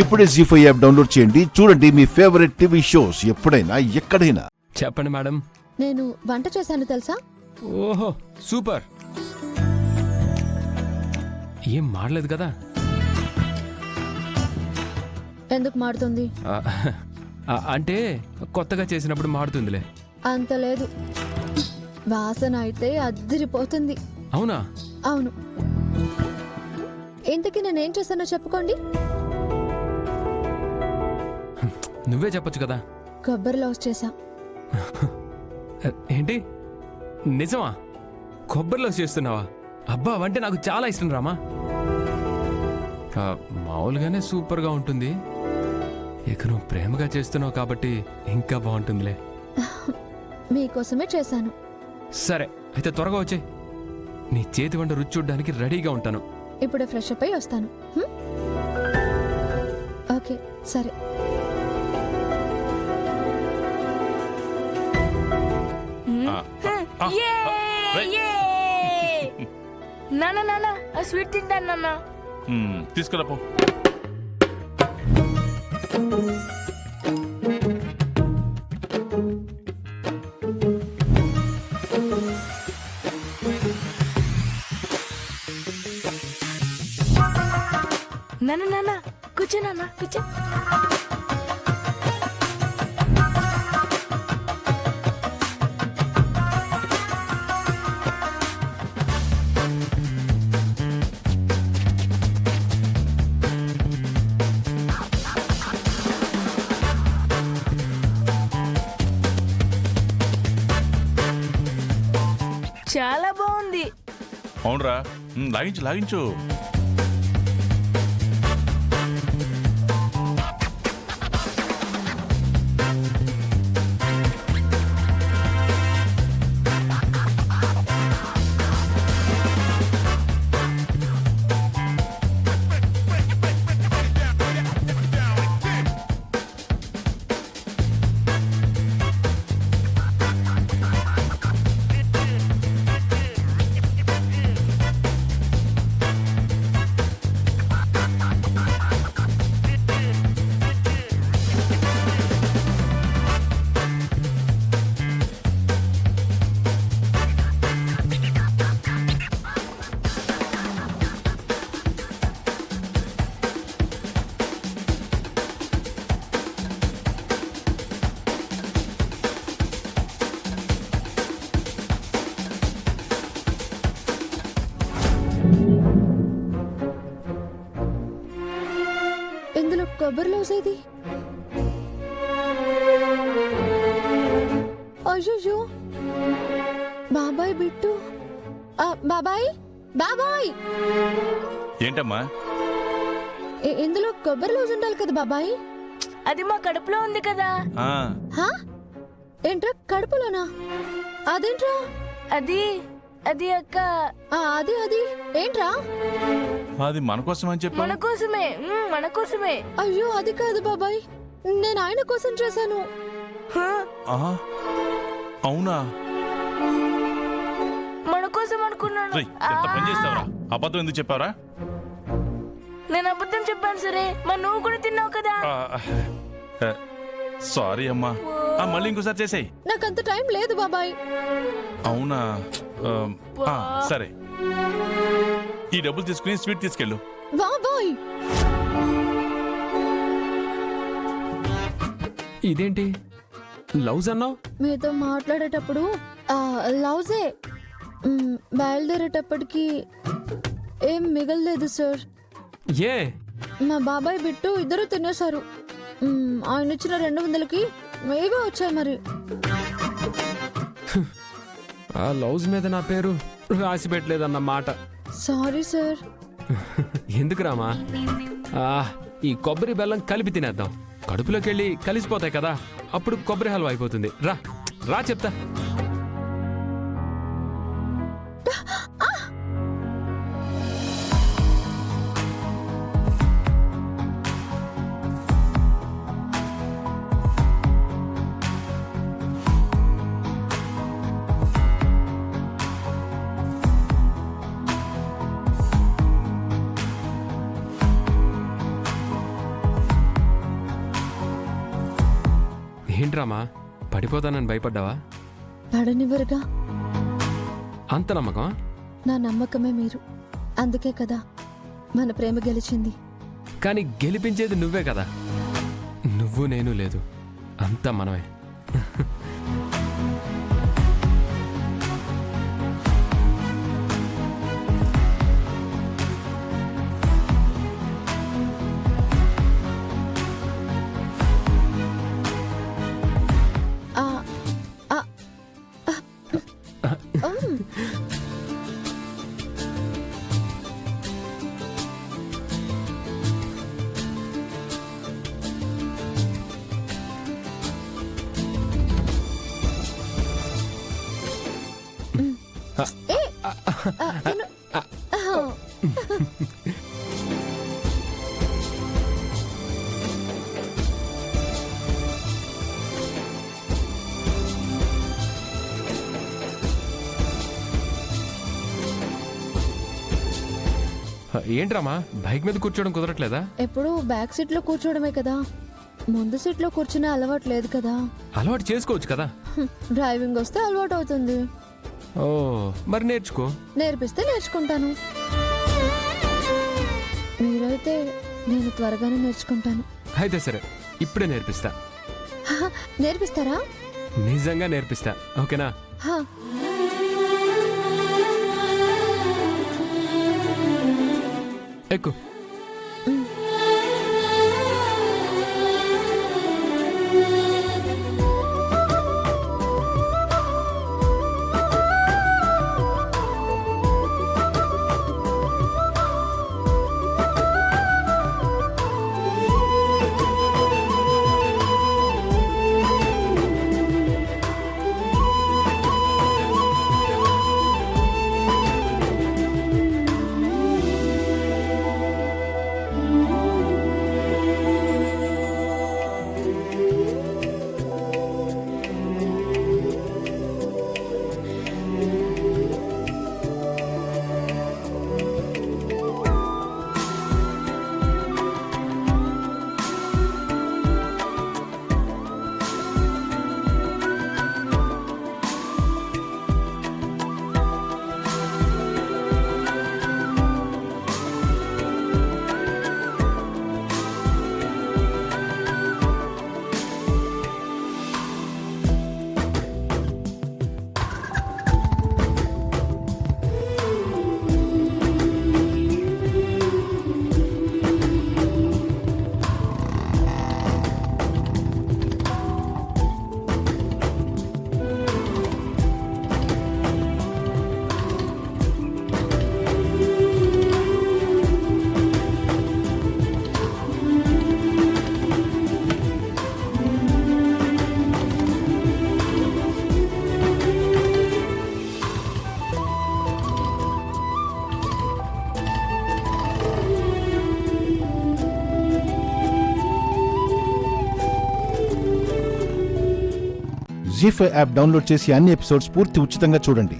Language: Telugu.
ఇప్పుడే జీ5 యాప్ డౌన్లోడ్ చేయండి. చూడండి మీ ఫేవరెట్ టీవీ షోస్ ఎప్పుడైనా ఎక్కడైనా. చెప్పండి మేడం. నేను వంట చేశాను తెలుసా? ఓహో సూపర్. ఏం మాడలేదు కదా? ఎందుకు మాడుతుంది? అంటే కొత్తగా చేసినప్పుడు మాడుతుందిలే. అంత లేదు, వాసన అయితే అద్దిరిపోతుంది. అవునా? అవును. ఇంతకీ నేనేం చేశానో చెప్పుకోండి. నువ్వే చెప్పొచ్చు కదా. కొబ్బరి లౌస్ చేశా. ఏంటి నిజమా? కొబ్బరిలో చేస్తున్నావా? అబ్బా అంటే నాకు చాలా ఇష్టం రామా. మామూలుగానే సూపర్గా ఉంటుంది, ఇక నువ్వు ప్రేమగా చేస్తున్నావు కాబట్టి ఇంకా బాగుంటుందిలే. మీకోసమే చేశాను. సరే అయితే త్వరగా వచ్చే, నీ చేతి వంట రుచి చూడ్డానికి రెడీగా ఉంటాను. ఇప్పుడే ఫ్రెష్ అప్ అయి వస్తాను. ఓకే సరే. నాన్న నాన్న ఆ స్వీట్ తింటాను నాన్న. తీసుకురా పో. నాన్న నాన్న కూర్చో నాన్న కూర్చో. చాలా బాగుంది. అవునరా, లాగించు లాగించు. ఇందులో కొబ్బరి లౌస్ ఏది? అయ్యో బాబాయ్ బిట్టు. బాబాయ్ బాబాయ్, ఏంటమ్మా? ఇందులో కొబ్బరి లౌస్ ఉండాలి కదా బాబాయ్. అది మా కడుపులో ఉంది కదా. హా? ఏంట్రా కడుపులోనా? అదేంట్రా? అది అది అక్క. అది అది ఏంట్రా? అది మన కోసం అని చెప్పి. మన కోసమే, మన కోసమే. అయ్యో అది కాదు బాబాయ్, నేను ఆయన కోసం చేశాను. అవునా? మన కోసం అనుకున్నాను. ఎంత పని చేస్తావరా? అబద్ధం ఎందుకు చెప్పావరా? నేను అబద్ధం చెప్పాను సరే, మరి నువ్వు కూడా తిన్నావు కదా. సారీ అమ్మా, మళ్ళీ ఇంకోసారి చేసేయ్. నాకంత టైం లేదు బాబాయ్. అవునా? సరే, ఈ డబ్బులు తీసుకుని స్వీట్ తీసుకెళ్ళు. బాబాయ్ ఇదేంటి లవ్స్ అన్నావు? మీతో మాట్లాడేటప్పుడు లవ్సే, బయలుదేరేటప్పటికి ఏం మిగలలేదు సార్. ఏ మా బాబాయ్ బిట్టు ఇద్దరు తినేశారు. ఆయన ఇచ్చిన 200కి మేమే వచ్చాయి మరి. ఆ లవ్స్ మీద నా పేరు రాసి పెట్టలేదన్న మాట. Sorry sir. ఎందుకు రామా, ఈ కొబ్బరి బెల్లం కలిపి తినేద్దాం. కడుపులోకి వెళ్ళి కలిసిపోతాయి కదా, అప్పుడు కొబ్బరి హల్వా అయిపోతుంది. రా రా చెప్తా. ఏంట్రామా పడిపోతానని భయపడ్డావా? పడనివ్వరుగా. అంత నమ్మకం? నా నమ్మకమే మీరు. అందుకే కదా మన ప్రేమ గెలిచింది. కానీ గెలిపించేది నువ్వే కదా. నువ్వు నేను లేదు, అంతా మనమే. ఆ, ఆ, ఆ, ఏ, తిను. ఏంట్రామా బైక్ మీద కూర్చోవడం కుదరట్లేదా? ఎప్పుడు బ్యాక్ సీట్ లో కూర్చోవడమే కదా, ముందు సీట్ లో కూర్చునే అలవాటు లేదు కదా. అలవాటు చేసుకోవచ్చు కదా. డ్రైవింగ్ వస్తే అలవాటు అవుతుంది. ఓ మరి నేర్చుకో. నేర్పిస్తే నేర్చుకుంటాను. మీరైతే నేను త్వరగానే నేర్చుకుంటాను. అయితే సరే, ఇప్పుడే నేర్పిస్తా. నేర్పిస్తారా? నిజంగా నేర్పిస్తా, ఓకేనా? హా. ఎక్కు. జీ5 యాప్ డౌన్లోడ్ చేసి అన్ని ఎపిసోడ్స్ పూర్తి ఉచితంగా చూడండి.